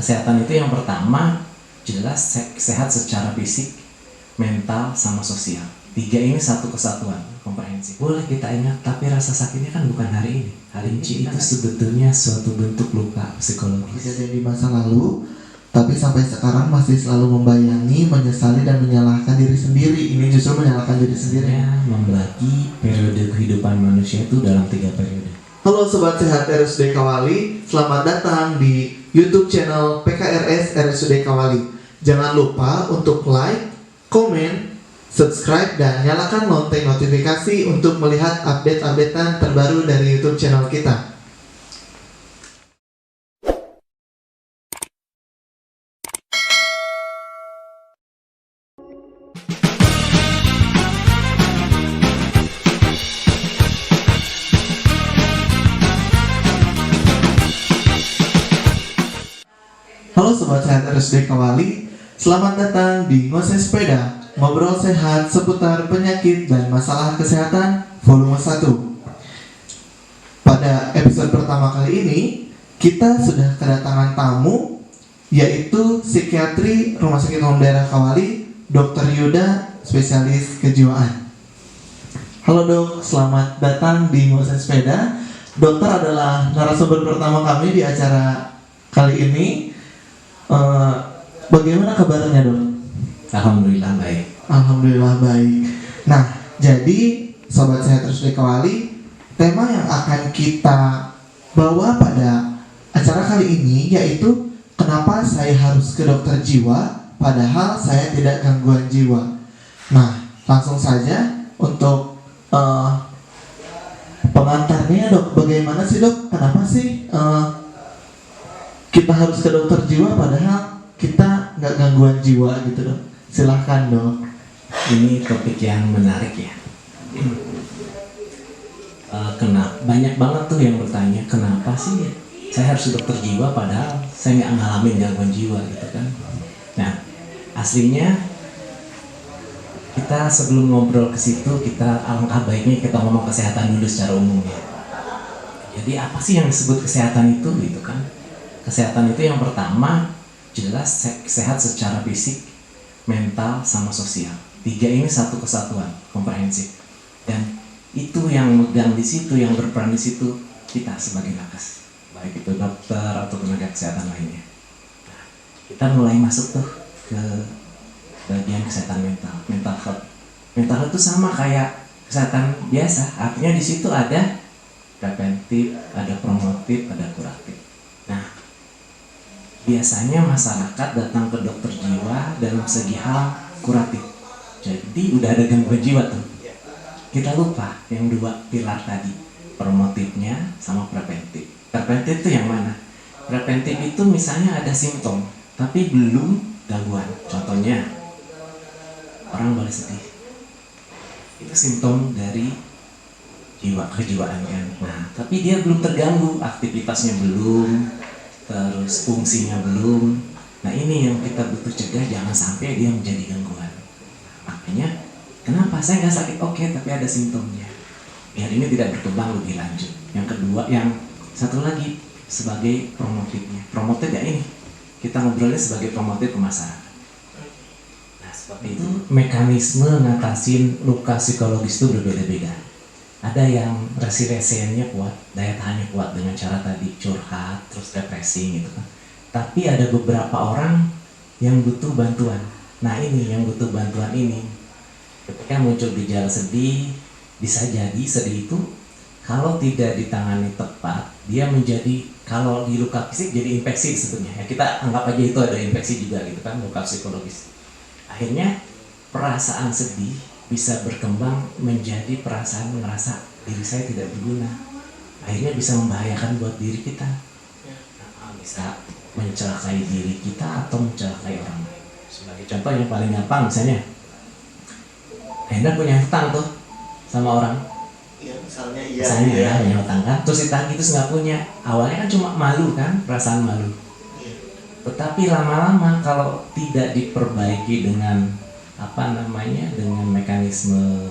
Kesehatan itu yang pertama jelas sehat secara fisik, mental, sama sosial. Tiga ini satu kesatuan, komprehensif. Boleh kita ingat, tapi rasa sakitnya kan bukan hari ini. Hari ini itu sebetulnya suatu bentuk luka psikologis. Kejadian di masa lalu, tapi sampai sekarang masih selalu membayangi, menyesali, dan menyalahkan diri sendiri. Ini justru menyalahkan diri sendiri. Membagi periode kehidupan manusia itu dalam 3 periode. Halo Sobat Sehat RSUD Kawali, selamat datang di YouTube channel PKRS RSUD Kawali. Jangan lupa untuk like, komen, subscribe, dan nyalakan lonceng notifikasi untuk melihat update-updatean terbaru dari YouTube channel kita. Halo Sobat Sehat RSUD Kawali, selamat datang di Ngose Sepeda, ngobrol sehat seputar penyakit dan masalah kesehatan volume 1. Pada episode pertama kali ini, kita sudah kedatangan tamu, yaitu psikiatri Rumah Sakit Umum Daerah Kawali, Dr. Yuda, spesialis kejiwaan. Halo dok, selamat datang di Ngose Sepeda. Dokter adalah narasumber pertama kami di acara kali ini. Bagaimana kabarnya dok? Alhamdulillah baik. Alhamdulillah baik. Nah, jadi Sobat Sehat RSUD Kawali, tema yang akan kita bawa pada acara kali ini yaitu kenapa saya harus ke dokter jiwa padahal saya tidak gangguan jiwa. Nah, langsung saja untuk pengantarnya dok, bagaimana sih dok? Kenapa sih kita harus ke dokter jiwa padahal kita nggak gangguan jiwa gitu dok? Silahkan dok. Ini topik yang menarik ya. Kenapa banyak banget tuh yang bertanya kenapa sih saya harus ke dokter jiwa padahal saya nggak ngalamin gangguan jiwa gitu kan. Nah aslinya kita sebelum ngobrol ke situ kita alangkah baiknya kita ngomong kesehatan dulu secara umum ya. Jadi apa sih yang disebut kesehatan itu gitu kan? Kesehatan itu yang pertama jelas sehat secara fisik, mental, sama sosial. Tiga ini satu kesatuan, komprehensif. Dan itu yang megang di situ, yang berperan di situ kita sebagai nakes, baik itu dokter atau tenaga kesehatan lainnya. Nah, kita mulai masuk tuh ke bagian kesehatan mental, mental health. Mental health itu sama kayak kesehatan biasa, artinya di situ ada preventif, ada promotif, ada kuratif. Nah, biasanya masyarakat datang ke dokter jiwa dalam segi hal kuratif. Jadi udah ada gangguan jiwa tuh. Kita lupa yang 2 pilar tadi, promotifnya sama preventif. Preventif itu yang mana? Preventif itu misalnya ada simptom, tapi belum gangguan. Contohnya, orang boleh sedih. Itu simptom dari kejiwaan kan. Nah, tapi dia belum terganggu, aktivitasnya belum, terus fungsinya belum. Nah ini yang kita butuh cegah, jangan sampai dia menjadi gangguan. Makanya kenapa saya nggak sakit oke tapi ada simptomnya, biar ini tidak berkembang lebih lanjut. Yang kedua, yang satu lagi sebagai promotifnya. Promotif ya ini kita ngobrolnya sebagai promotif ke masyarakat. Nah seperti itu mekanisme ngatasin luka psikologis itu berbeda-beda. Ada yang resiliensinya kuat, daya tahannya kuat dengan cara tadi curhat, terus depresi gitu kan. Tapi ada beberapa orang yang butuh bantuan. Nah ini yang butuh bantuan ini, ketika muncul gejala sedih, bisa jadi sedih itu kalau tidak ditangani tepat, dia menjadi, kalau di luka fisik jadi infeksi sebetulnya. Ya kita anggap aja itu ada infeksi juga gitu kan, luka psikologis. Akhirnya perasaan sedih bisa berkembang menjadi perasaan merasa diri saya tidak berguna. Akhirnya bisa membahayakan buat diri kita. Bisa mencelakai diri kita atau mencelakai orang lain. Sebagai contoh yang paling gampang misalnya, Anda punya hutang tuh sama orang. Iya, misalnya ya, punya hutang kan, terus ditagih terus nggak punya. Awalnya kan cuma malu kan, perasaan malu. Tetapi lama-lama kalau tidak diperbaiki dengan dengan mekanisme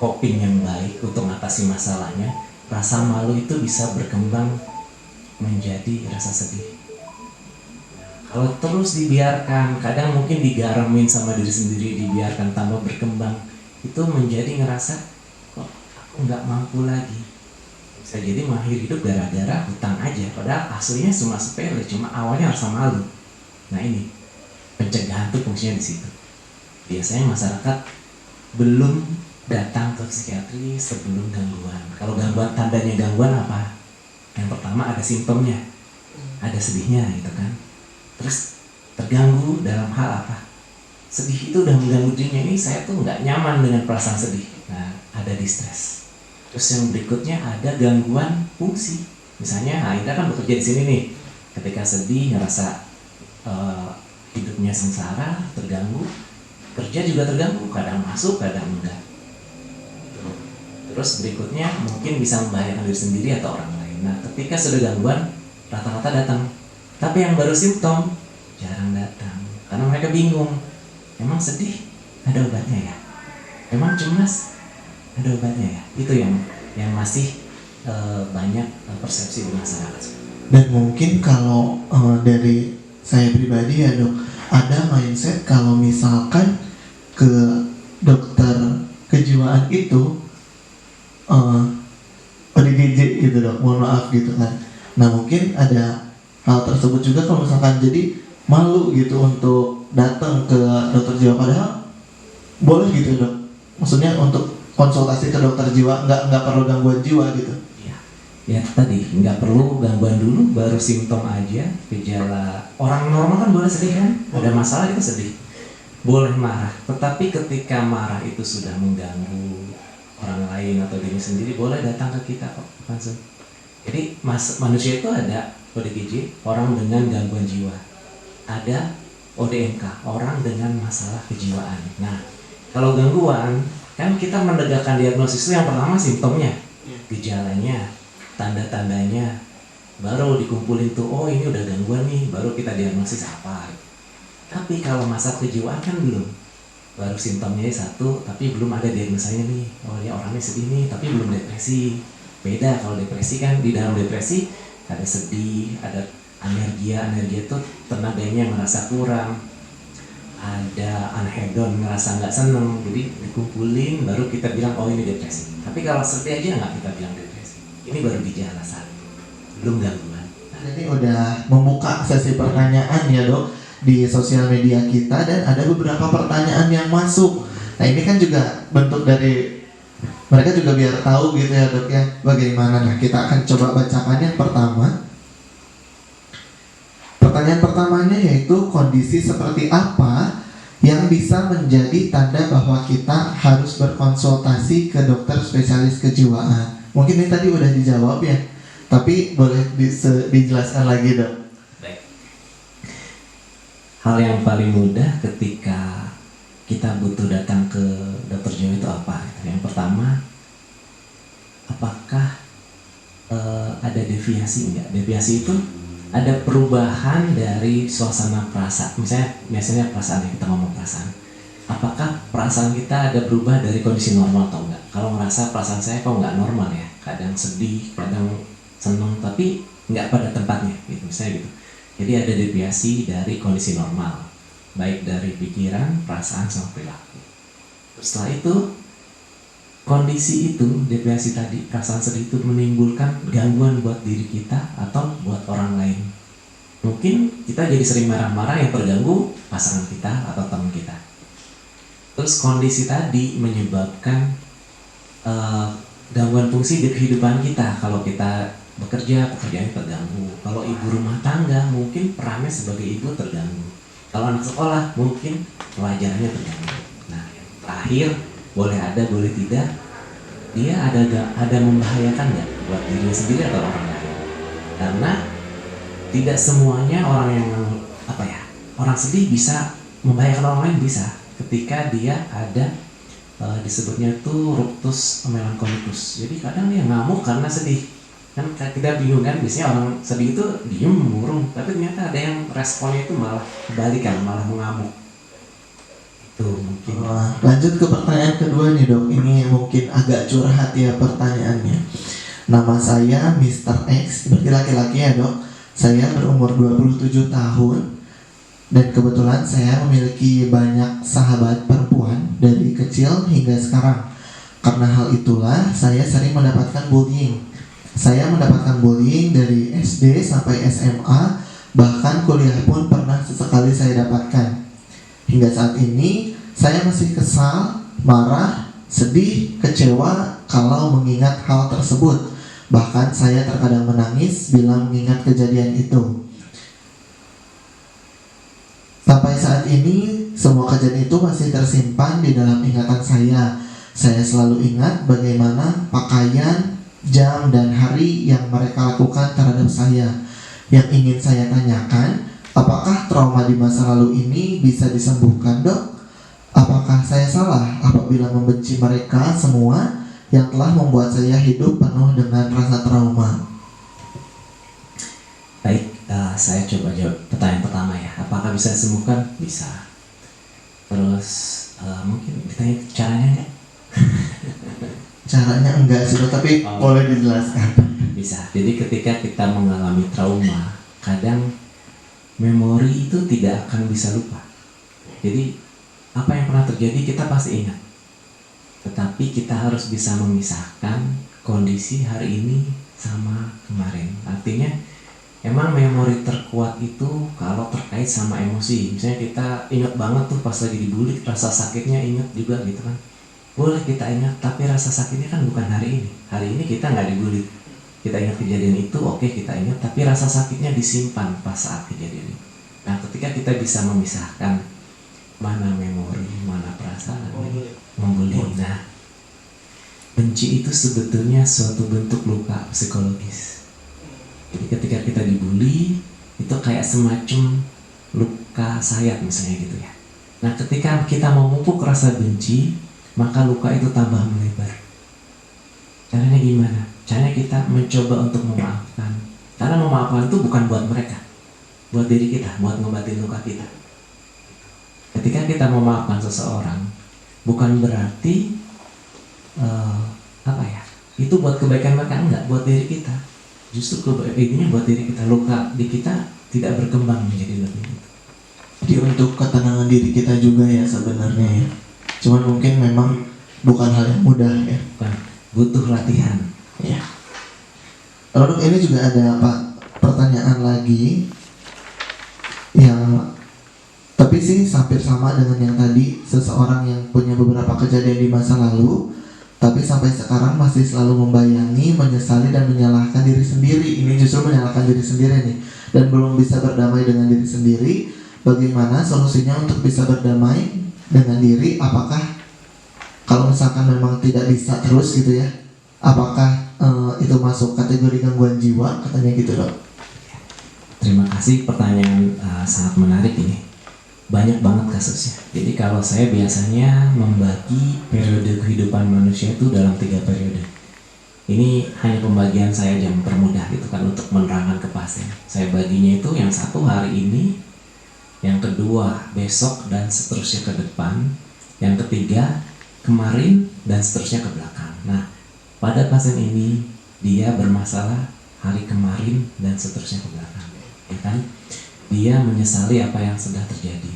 coping yang baik untuk mengatasi masalahnya, rasa malu itu bisa berkembang menjadi rasa sedih. Kalau terus dibiarkan, kadang mungkin digaramin sama diri sendiri, dibiarkan tambah berkembang, itu menjadi ngerasa kok aku nggak mampu lagi. Bisa jadi mengakhiri hidup gara-gara hutang aja, padahal aslinya cuma sepele, cuma awalnya rasa malu. Nah ini pencegahan tuh fungsinya di situ. Biasanya masyarakat belum datang ke psikiatri sebelum gangguan. Kalau gangguan, tandanya gangguan apa? Yang pertama ada simptomnya, ada sedihnya gitu kan. Terus terganggu dalam hal apa? Sedih itu udah mengganggu dirinya, ini saya tuh nggak nyaman dengan perasaan sedih. Nah, ada distress. Terus yang berikutnya ada gangguan fungsi. Misalnya, Indra kan bekerja di sini nih. Ketika sedih, ngerasa hidupnya sengsara, terganggu. Kerja juga terganggu, kadang masuk, kadang enggak. Terus berikutnya mungkin bisa membahayakan diri sendiri atau orang lain. Nah, ketika sudah gangguan, rata-rata datang. Tapi yang baru simptom jarang datang, karena mereka bingung. Emang sedih ada obatnya ya? Emang cemas ada obatnya ya? Itu yang masih banyak persepsi di masyarakat. Dan mungkin kalau dari saya pribadi ya dok, ada mindset kalau misalkan ke dokter kejiwaan itu ODGJ gitu dok, mohon maaf gitu kan. Nah mungkin ada hal tersebut juga kalau misalkan jadi malu gitu untuk datang ke dokter jiwa, padahal boleh gitu dok. Maksudnya untuk konsultasi ke dokter jiwa nggak perlu gangguan jiwa gitu. Ya tadi nggak perlu gangguan dulu, baru simptom aja, gejala. Orang normal kan boleh sedih kan, ada masalah itu sedih, boleh marah. Tetapi ketika marah itu sudah mengganggu orang lain atau diri sendiri, boleh datang ke kita kok langsung. Jadi manusia itu ada ODGJ, orang dengan gangguan jiwa, ada ODMK, orang dengan masalah kejiwaan. Nah, kalau gangguan kan kita menegakkan diagnosis itu yang pertama simptomnya, gejalanya, tanda-tandanya, baru dikumpulin tuh, oh ini udah gangguan nih, baru kita diagnosis apa. Tapi kalau masalah kejiwaan kan belum, baru simptomnya satu, tapi belum ada diagnosanya nih, oh ya orangnya sedih nih, tapi belum depresi. Beda kalau depresi kan, di dalam depresi ada sedih, ada anergia itu tenaganya merasa kurang, ada anhedon ngerasa nggak seneng, jadi dikumpulin baru kita bilang oh ini depresi. Tapi kalau sedih aja nggak kita bilang depresi, ini baru gejala satu, belum gangguan. Ini udah membuka sesi pertanyaan ya dok di sosial media kita, dan ada beberapa pertanyaan yang masuk. Nah ini kan juga bentuk dari mereka juga biar tahu gitu ya dok ya bagaimana. Nah kita akan coba bacakan yang pertama. Pertanyaan pertamanya yaitu kondisi seperti apa yang bisa menjadi tanda bahwa kita harus berkonsultasi ke dokter spesialis kejiwaan. Mungkin ini tadi udah dijawab ya, tapi boleh dijelaskan lagi dok. Baik. Hal yang paling mudah ketika kita butuh datang ke dokter jiwa itu apa? Yang pertama, apakah ada deviasi enggak? Deviasi itu ada perubahan dari suasana perasaan. Biasanya perasaan, ya, kita ngomong perasaan. Apakah perasaan kita ada berubah dari kondisi normal atau enggak? Kalau merasa perasaan saya kok nggak normal ya, kadang sedih, kadang senang, tapi nggak pada tempatnya, gitu, misalnya gitu. Jadi ada deviasi dari kondisi normal, baik dari pikiran, perasaan, sama perilaku. Setelah itu, kondisi itu, deviasi tadi, perasaan sedih itu menimbulkan gangguan buat diri kita atau buat orang lain. Mungkin kita jadi sering marah-marah, yang terganggu pasangan kita atau teman kita. Terus kondisi tadi menyebabkan gangguan fungsi di kehidupan kita. Kalau kita bekerja, pekerjaannya terganggu. Kalau ibu rumah tangga, mungkin perannya sebagai ibu terganggu. Kalau anak sekolah, mungkin pelajarannya terganggu. Nah, yang terakhir, boleh ada, boleh tidak, dia ada membahayakan nggak buat diri sendiri atau orang lain. Karena tidak semuanya orang yang orang sedih bisa membahayakan orang lain, bisa ketika dia ada disebutnya itu ruptus melankolicus. Jadi kadang dia ngamuk karena sedih. Kan kita bingung kan, biasanya orang sedih itu diem murung, tapi ternyata ada yang responnya itu malah kebalikan, malah mengamuk. Itu mungkin. Lanjut ke pertanyaan kedua nih dok. Ini mungkin agak curhat ya pertanyaannya. Nama saya Mr. X, berarti laki-laki ya dok. Saya berumur 27 tahun. Dan kebetulan saya memiliki banyak sahabat perempuan dari kecil hingga sekarang. Karena hal itulah saya sering mendapatkan bullying. Saya mendapatkan bullying dari SD sampai SMA, bahkan kuliah pun pernah sesekali saya dapatkan. Hingga saat ini saya masih kesal, marah, sedih, kecewa kalau mengingat hal tersebut. Bahkan saya terkadang menangis bila mengingat kejadian itu. Sampai saat ini semua kejadian itu masih tersimpan di dalam ingatan saya. Saya selalu ingat bagaimana pakaian, jam, dan hari yang mereka lakukan terhadap saya. Yang ingin saya tanyakan, apakah trauma di masa lalu ini bisa disembuhkan, Dok? Apakah saya salah apabila membenci mereka semua yang telah membuat saya hidup penuh dengan rasa trauma? Baik, saya coba jawab pertanyaan pertama ya. Apakah bisa disembuhkan? Bisa. Terus mungkin ditanya caranya nggak? Caranya enggak sudah, tapi boleh dijelaskan. Bisa. Jadi ketika kita mengalami trauma, kadang memori itu tidak akan bisa lupa. Jadi apa yang pernah terjadi kita pasti ingat. Tetapi kita harus bisa memisahkan kondisi hari ini sama kemarin. Artinya emang memori terkuat itu kalau terkait sama emosi. Misalnya kita ingat banget tuh pas lagi dibully, rasa sakitnya ingat juga gitu kan. Boleh kita ingat, tapi rasa sakitnya kan bukan hari ini. Hari ini kita nggak dibully. Kita ingat kejadian itu, oke kita ingat, tapi rasa sakitnya disimpan pas saat kejadian itu. Nah, ketika kita bisa memisahkan mana memori, mana perasaan, membuli. Nah, benci itu sebetulnya suatu bentuk luka psikologis. Jadi ketika kita dibully, itu kayak semacam luka sayat misalnya gitu ya. Nah, ketika kita memupuk rasa benci, maka luka itu tambah melebar. Caranya gimana? Caranya kita mencoba untuk memaafkan. Karena memaafkan itu bukan buat mereka, buat diri kita, buat ngobatin luka kita. Ketika kita memaafkan seseorang, bukan berarti itu buat kebaikan mereka, enggak, buat diri kita. Justru ini buat diri kita, luka di kita tidak berkembang menjadi lebih. Jadi untuk ketenangan diri kita juga ya sebenarnya ya. Cuman mungkin memang bukan hal yang mudah ya. Bukan, butuh latihan. Ya. Lalu ini juga ada pertanyaan lagi yang tapi sih hampir sama dengan yang tadi, seseorang yang punya beberapa kejadian di masa lalu tapi sampai sekarang masih selalu membayangi, menyesali dan menyalahkan diri sendiri. Ini justru menyalahkan diri sendiri nih, dan belum bisa berdamai dengan diri sendiri. Bagaimana solusinya untuk bisa berdamai dengan diri? Apakah kalau misalkan memang tidak bisa terus gitu ya, apakah itu masuk kategori gangguan jiwa, katanya gitu, Dok? Terima kasih, pertanyaan sangat menarik ini. Banyak banget kasusnya. Jadi kalau saya biasanya membagi periode kehidupan manusia itu dalam 3 periode. Ini hanya pembagian saya yang permudah gitu kan, untuk menerangkan kepastian. Saya baginya itu yang satu hari ini, yang kedua besok dan seterusnya ke depan, yang ketiga kemarin dan seterusnya ke belakang. Nah, pada pasien ini dia bermasalah hari kemarin dan seterusnya ke belakang, ya kan? Dia menyesali apa yang sudah terjadi.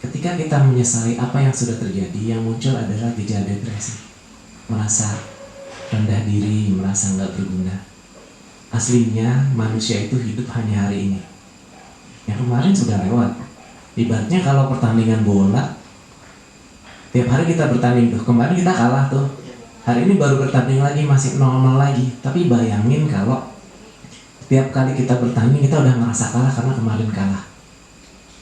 Ketika kita menyesali apa yang sudah terjadi, yang muncul adalah gejala depresi, merasa rendah diri, merasa nggak berguna. Aslinya manusia itu hidup hanya hari ini. Yang kemarin sudah lewat. Ibaratnya kalau pertandingan bola, tiap hari kita bertanding tuh. Kemarin kita kalah tuh. Hari ini baru bertanding lagi, masih 0-0 lagi. Tapi bayangin kalau tiap kali kita bertanding kita udah ngerasa kalah karena kemarin kalah.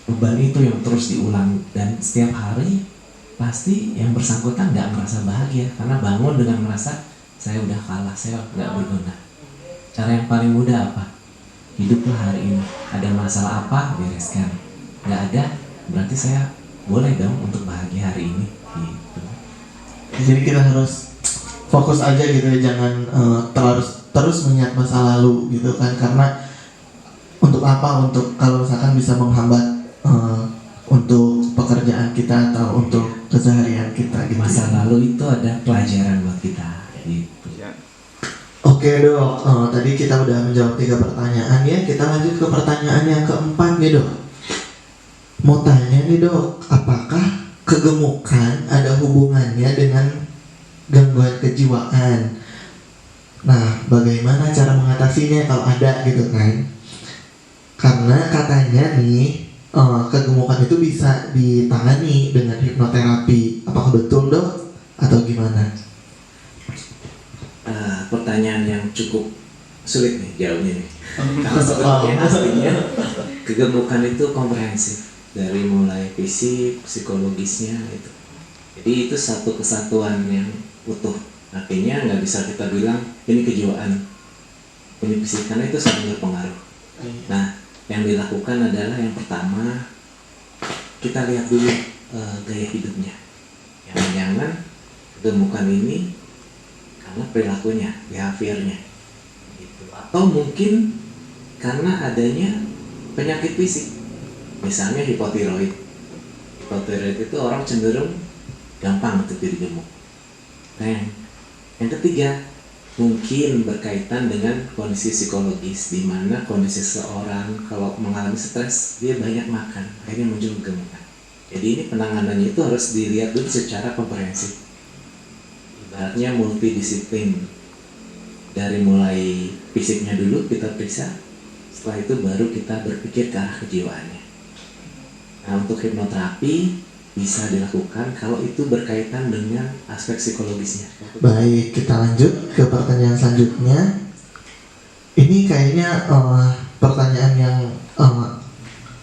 Beban itu yang terus diulang, dan setiap hari pasti yang bersangkutan nggak merasa bahagia karena bangun dengan merasa saya udah kalah, saya nggak berguna. Cara yang paling mudah apa? Hiduplah hari ini. Ada masalah apa, bereskan. Nggak ada, berarti saya boleh dong untuk bahagia hari ini. Gitu. Jadi kita harus fokus aja gitu ya, jangan terus mengingat masa lalu gitu kan, karena untuk apa? Untuk kalau misalkan bisa menghambat untuk pekerjaan kita atau untuk keseharian kita gitu. Masa lalu itu ada pelajaran buat kita gitu. Oke, Dok, tadi kita udah menjawab 3 pertanyaan ya. Kita lanjut ke pertanyaan yang keempat nih, Dok. Mau tanya nih dok, apakah kegemukan ada hubungannya dengan gangguan kejiwaan? Nah, bagaimana cara mengatasinya kalau ada gitu kan? Karena katanya nih, kegemukan itu bisa ditangani dengan hipnoterapi. Apakah betul dok? Atau gimana? Pertanyaan yang cukup sulit nih jawabnya nih. Karena sebetulnya aslinya kegemukan itu komprehensif dari mulai fisik, psikologisnya itu. Jadi itu satu kesatuan yang utuh. Artinya nggak bisa kita bilang ini kejiwaan, ini fisik, karena itu saling berpengaruh. Nah, yang dilakukan adalah yang pertama kita lihat dulu gaya hidupnya. Jangan-jangan kegemukan ini karena perilakunya, behaviornya, gitu. Atau mungkin karena adanya penyakit fisik, misalnya hipotiroid. Hipotiroid itu orang cenderung gampang untuk jadi gemuk. Nah, yang ketiga mungkin berkaitan dengan kondisi psikologis, di mana kondisi seseorang kalau mengalami stres dia banyak makan, akhirnya muncul kegemukan. Jadi ini penanganannya itu harus dilihat dulu secara komprehensif, ibaratnya multidisiplin. Dari mulai fisiknya dulu kita periksa, setelah itu baru kita berpikir ke arah kejiwaannya. Nah, untuk hipnoterapi bisa dilakukan kalau itu berkaitan dengan aspek psikologisnya. Baik, kita lanjut ke pertanyaan selanjutnya. Ini kayaknya pertanyaan yang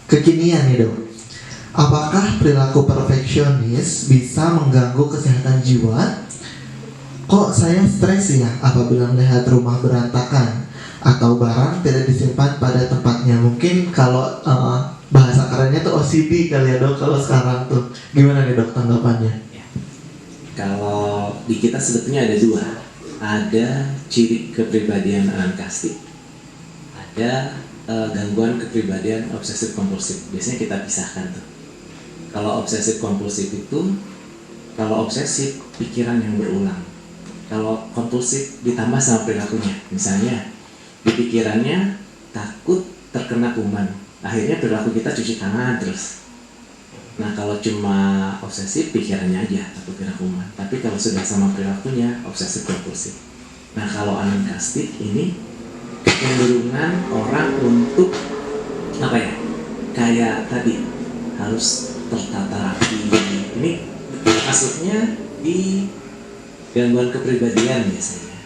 kekinian nih dok. Apakah perilaku perfeksionis bisa mengganggu kesehatan jiwa? Kok saya stres ya apabila melihat rumah berantakan atau barang tidak disimpan pada tempatnya? Mungkin kalau bahasa kerennya tuh OCD kali ya dok, kalau sekarang tuh. Gimana nih dok tanggapannya? Ya. Kalau di kita sebetulnya ada dua. Ada ciri kepribadian anankastik, ada gangguan kepribadian obsesif kompulsif. Biasanya kita pisahkan tuh. Kalau obsesif kompulsif itu, kalau obsesif pikiran yang berulang. Kalau kompulsif ditambah sama perilakunya. Misalnya di pikirannya takut terkena kuman, akhirnya perilaku kita cuci tangan terus. Nah, kalau cuma obsesif pikirannya aja takut kena kuman. Tapi kalau sudah sama perilakunya obsesif kompulsif. Nah, kalau anankastik ini kecenderungan orang untuk apa ya? Kayak tadi harus tertata rapi. Ini masuknya di gangguan kepribadian biasanya.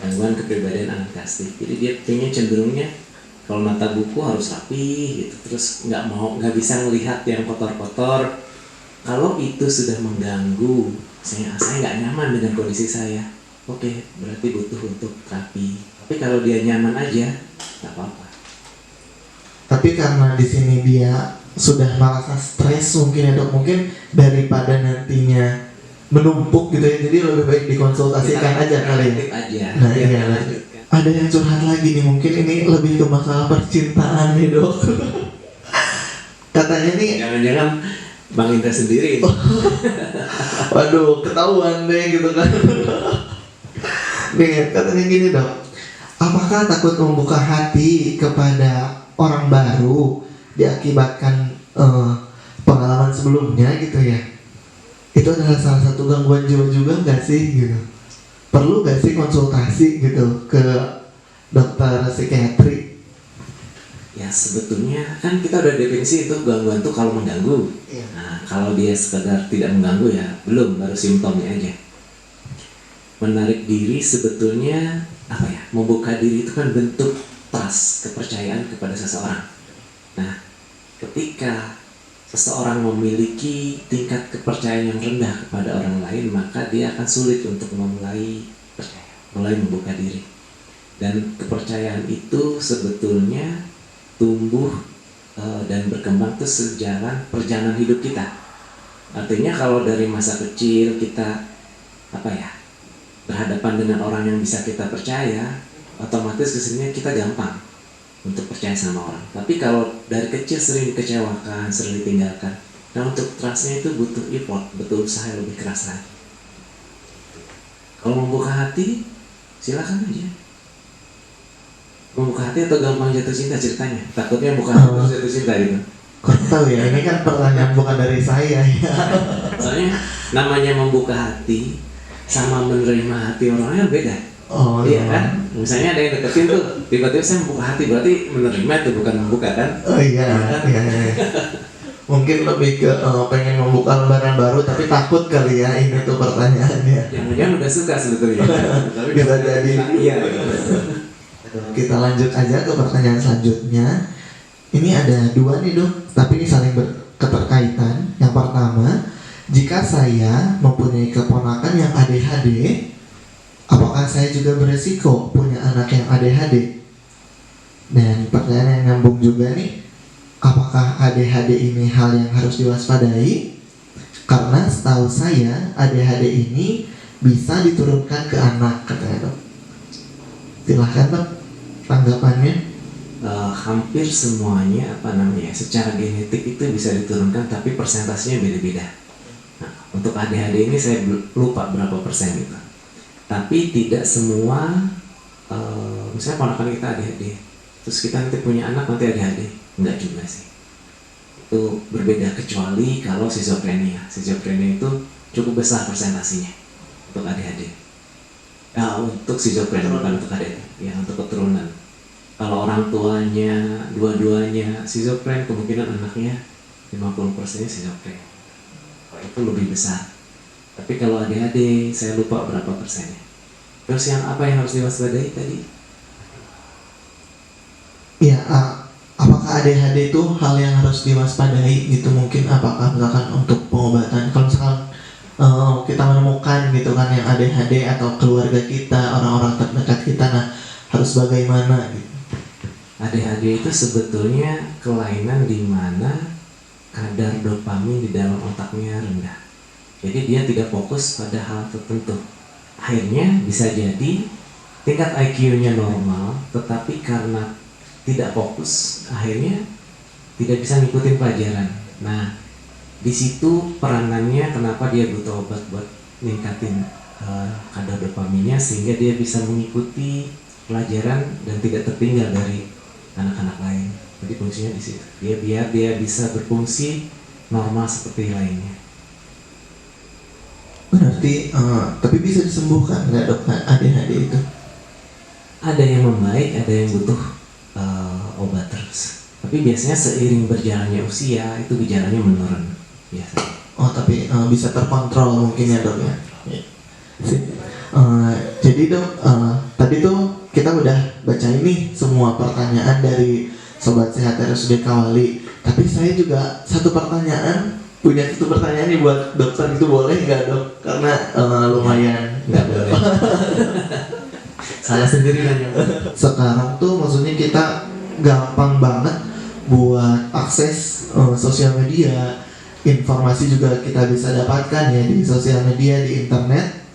Gangguan kepribadian anankastik. Jadi dia pengen cenderungnya kalau mata buku harus rapi gitu, terus nggak bisa melihat yang kotor-kotor. Kalau itu sudah mengganggu, saya nggak nyaman dengan kondisi saya, oke, berarti butuh untuk rapi. Tapi kalau dia nyaman aja, nggak apa-apa. Tapi karena di sini dia sudah merasa stres mungkin ya dok, mungkin daripada nantinya menumpuk gitu ya, jadi lebih baik dikonsultasikan aja kali ya. Aja. Nah iya, ada yang curhat lagi nih, mungkin ini lebih ke masalah percintaan nih dok. Katanya nih, Jangan-jangan Bang Indra sendiri. waduh ketahuan deh gitu kan. Nih katanya gini dok, apakah takut membuka hati kepada orang baru diakibatkan pengalaman sebelumnya gitu ya? Itu adalah salah satu gangguan jiwa juga nggak sih gitu? Perlu nggak sih konsultasi gitu ke dokter psikiatri? Ya sebetulnya kan kita udah definisi itu gangguan tuh kalau mengganggu. Iya. Nah, kalau dia sekedar tidak mengganggu ya belum, baru simptomnya aja. Menarik diri sebetulnya apa ya? Membuka diri itu kan bentuk trust, kepercayaan kepada seseorang. Nah, ketika seseorang memiliki tingkat kepercayaan yang rendah kepada orang lain, maka dia akan sulit untuk memulai percaya, mulai membuka diri. Dan kepercayaan itu sebetulnya tumbuh dan berkembang itu sejalan perjalanan hidup kita. Artinya kalau dari masa kecil kita berhadapan dengan orang yang bisa kita percaya, otomatis kesininya kita gampang untuk percaya sama orang. Tapi kalau dari kecil sering dikecewakan, sering ditinggalkan, nah untuk trustnya itu butuh effort, butuh usaha yang lebih keras lagi. Kalau membuka hati, silakan aja. Membuka hati atau gampang jatuh cinta ceritanya? Takutnya buka hati terus jatuh cinta gitu. Kurang tahu ya, ini kan pertanyaan bukan dari saya ya. Soalnya namanya membuka hati sama menerima hati orang lain beda. Oh Iya kan? Misalnya ada yang deketin tuh, tiba-tiba saya membuka hati, berarti menerima itu bukan membuka kan? Oh iya, iya, iya. Mungkin lebih ke pengen membuka lembaran baru tapi takut kali ya, ini tuh pertanyaannya. Jangan-jangan udah suka sebetulnya. Tapi Bisa jadi. Iya. Kita lanjut aja ke pertanyaan selanjutnya. Ini ada dua nih dok, tapi ini saling berketerkaitan. Yang pertama, jika saya mempunyai keponakan yang ADHD, apakah saya juga beresiko punya anak yang ADHD? Dan pertanyaan yang nyambung juga nih, apakah ADHD ini hal yang harus diwaspadai? Karena setahu saya ADHD ini bisa diturunkan ke anak, katanya dok. Silahkan dok, tanggapannya. Hampir semuanya secara genetik itu bisa diturunkan, tapi persentasenya beda-beda. Nah, untuk ADHD ini saya lupa berapa persen itu. Tapi tidak semua, misalnya ponakan kita ADHD, terus kita nanti punya anak nanti ADHD, enggak juga sih. Itu berbeda kecuali kalau schizophrenia. Schizophrenia itu cukup besar persentasenya untuk ADHD. Untuk schizophrenia bukan untuk ADHD, ya untuk keturunan. Kalau orang tuanya dua-duanya schizophren, kemungkinan anaknya 50%-nya schizophren. Kalau itu lebih besar. Tapi kalau ADHD, saya lupa berapa persennya. Terus yang apa yang harus diwaspadai tadi? Ya, apakah ADHD itu hal yang harus diwaspadai gitu? Mungkin apakah misalkan untuk pengobatan, kalau misalkan kita menemukan gitu kan yang ADHD atau keluarga kita, orang-orang terdekat kita, nah harus bagaimana gitu? ADHD itu sebetulnya kelainan di mana kadar dopamin di dalam otaknya rendah. Jadi dia tidak fokus pada hal tertentu. Akhirnya bisa jadi tingkat IQ-nya normal, tetapi karena tidak fokus, akhirnya tidak bisa ngikutin pelajaran. Nah, di situ peranannya kenapa dia butuh obat buat ningkatin kadar dopaminnya sehingga dia bisa mengikuti pelajaran dan tidak tertinggal dari anak-anak lain. Jadi fungsinya di situ. Biar dia bisa berfungsi normal seperti lainnya. Berarti, tapi bisa disembuhkan nggak dok ADHD itu? Ada yang membaik, ada yang butuh obat terus. Tapi biasanya seiring berjalannya usia itu gejalanya menurun biasanya. Oh tapi bisa terkontrol mungkin ya dok ya. Jadi dok, tadi tuh kita udah baca ini semua pertanyaan dari Sobat Sehat RSUD Kawali. Tapi saya juga punya satu pertanyaan nih buat dokter, itu boleh nggak dok? Karena lumayan. Nggak boleh. Salah sendiri nanya. Sekarang tuh maksudnya kita gampang banget buat akses sosial media, informasi juga kita bisa dapatkan ya di sosial media, di internet.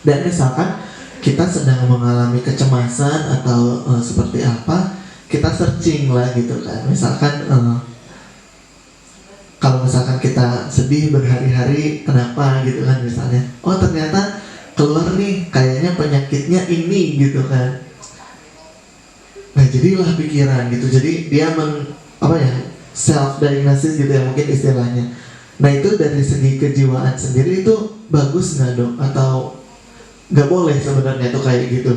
Dan misalkan kita sedang mengalami kecemasan atau seperti apa, kita searching lah gitu kan. Misalkan kalau misalkan kita sedih berhari-hari, kenapa gitu kan misalnya. Oh ternyata keluar nih kayaknya penyakitnya ini gitu kan. Nah jadilah pikiran gitu. Jadi dia self diagnosis gitu ya mungkin istilahnya. Nah itu dari segi kejiwaan sendiri itu bagus nggak dok? Atau nggak boleh sebenarnya tuh kayak gitu?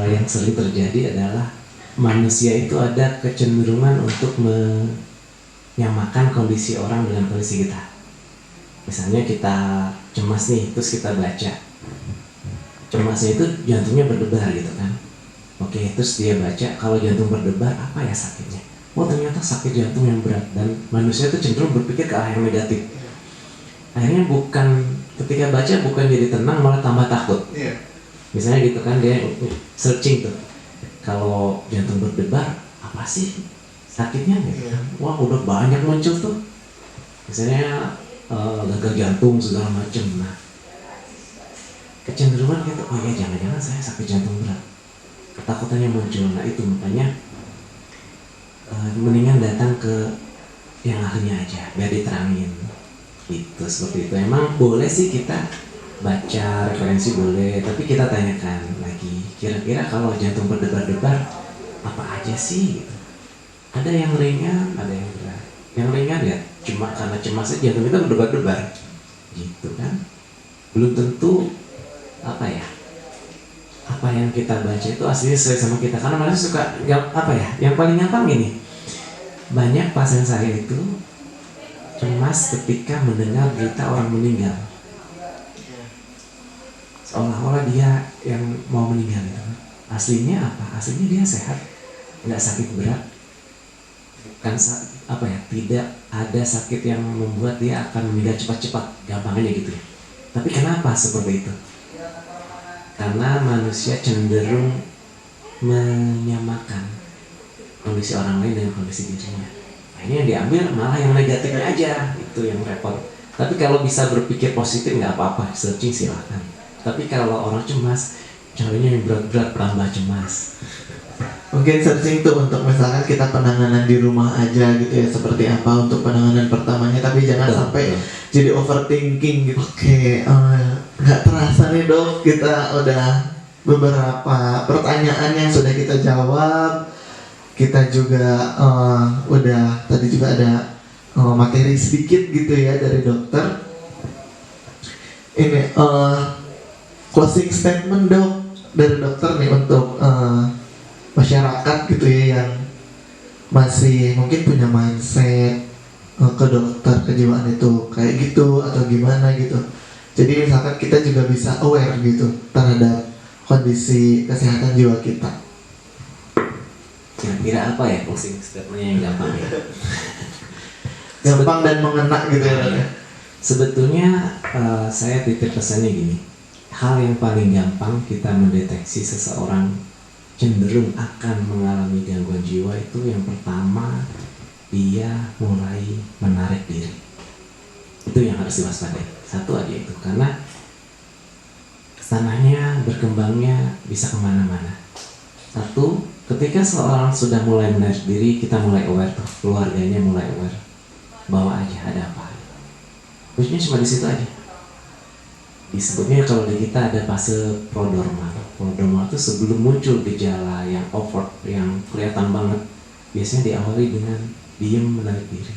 Yang sering terjadi adalah manusia itu ada kecenderungan untuk menyamakan kondisi orang dengan kondisi kita. Misalnya kita cemas nih, terus kita baca cemasnya itu jantungnya berdebar gitu kan. Oke, terus dia baca kalau jantung berdebar apa ya sakitnya? Oh ternyata sakit jantung yang berat, dan manusia itu cenderung berpikir ke arah yang negatif. Akhirnya ketika baca bukan jadi tenang, malah tambah takut. Misalnya gitu kan, dia searching tuh, kalau jantung berdebar apa sih sakitnya gitu. Wah udah banyak muncul tuh, misalnya gagal jantung segala macem. Nah kecenderungan gitu, oh ya jangan-jangan saya sakit jantung berat, ketakutannya muncul. Nah itu makanya mendingan datang ke yang ahlinya aja biar diterangin gitu, seperti itu. Emang boleh sih kita baca referensi boleh, tapi kita tanyakan lagi kira-kira kalau jantung berdebar-debar apa aja sih gitu. Ada yang ringan, ada yang berat. Yang ringan ya cuma karena cemas aja jantung kita berdebar-debar, gitu kan. Belum tentu apa yang kita baca itu aslinya sesuai sama kita. Karena manusia suka yang paling gampang ini. Banyak pasien saya itu cemas ketika mendengar berita orang meninggal. Seolah-olah dia yang mau meninggal itu. Aslinya apa? Aslinya dia sehat, nggak sakit berat, bukan tidak ada sakit yang membuat dia akan meninggal cepat-cepat, gampangnya gitu ya. Tapi kenapa seperti itu? Karena manusia cenderung menyamakan kondisi orang lain dengan kondisi dirinya. Nah, ini yang diambil malah yang negatifnya aja, itu yang repot. Tapi kalau bisa berpikir positif nggak apa-apa, searching silahkan. Tapi kalau orang cemas, caranya yang berat-berat tambah cemas. Mungkin searching tuh untuk misalkan kita penanganan di rumah aja gitu ya, seperti apa untuk penanganan pertamanya, tapi jangan sampai jadi overthinking gitu. Oke, nggak terasa nih dok, kita udah beberapa pertanyaan yang sudah kita jawab. Kita juga udah tadi juga ada materi sedikit gitu ya dari dokter. Ini closing statement dok dari dokter nih untuk masyarakat gitu ya yang masih mungkin punya mindset ke dokter kejiwaan itu kayak gitu atau gimana gitu. Jadi misalkan kita juga bisa aware gitu terhadap kondisi kesehatan jiwa kita. Kira-kira apa ya closing statementnya yang gampang ya? Gampang dan mengena gitu ya. Sebetulnya saya titip pesannya gini. Hal yang paling gampang kita mendeteksi seseorang cenderung akan mengalami gangguan jiwa itu yang pertama, dia mulai menarik diri. Itu yang harus diwaspadai. Satu aja itu, karena kesananya berkembangnya bisa kemana-mana. Satu, ketika seorang sudah mulai menarik diri, kita mulai aware tuh, keluarganya mulai aware. Bawa aja ada apa. Khususnya cuma di situ aja. Disebutnya kalau di kita ada fase prodromal. Prodromal itu sebelum muncul gejala yang overt, yang kelihatan banget, biasanya diawali dengan diem menarik diri.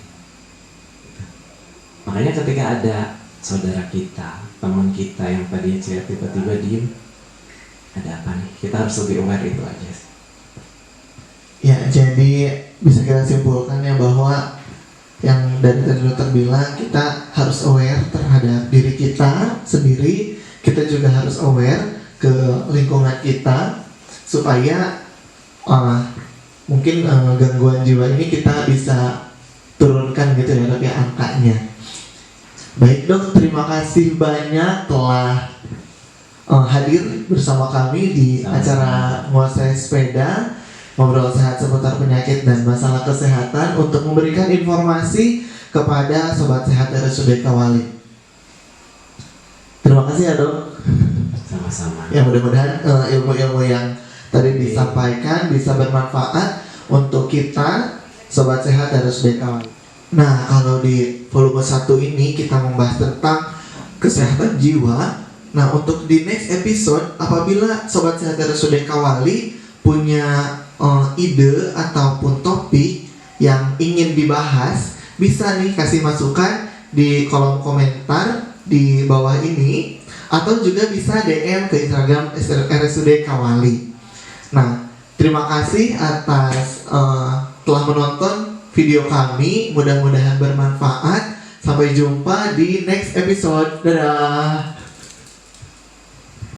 Makanya ketika ada saudara kita, teman kita yang tadinya cerita tiba-tiba diem, ada apa nih? Kita harus lebih aware itu aja. Ya, jadi bisa kita simpulkan ya bahwa yang dari tadi dokter bilang, kita harus aware terhadap diri kita sendiri. Kita juga harus aware ke lingkungan kita supaya mungkin gangguan jiwa ini kita bisa turunkan gitu ya dok ya angkanya. Baik dok, terima kasih banyak telah hadir bersama kami di acara Nguasai Sepeda, ngobrol sehat seputar penyakit dan masalah kesehatan untuk memberikan informasi kepada Sobat Sehat RSUD Kawali. Terima kasih ya dok. Sama-sama. Ya mudah-mudahan ilmu-ilmu yang tadi disampaikan bisa bermanfaat untuk kita Sobat Sehat RSUD Kawali. Nah kalau di volume 1 ini kita membahas tentang kesehatan jiwa. Nah untuk di next episode, apabila Sobat Sehat RSUD Kawali punya ide ataupun topik yang ingin dibahas, bisa nih kasih masukan di kolom komentar di bawah ini, atau juga bisa DM ke Instagram RSUD Kawali. Nah, terima kasih atas telah menonton video kami, mudah-mudahan bermanfaat. Sampai jumpa di next episode. Dadah.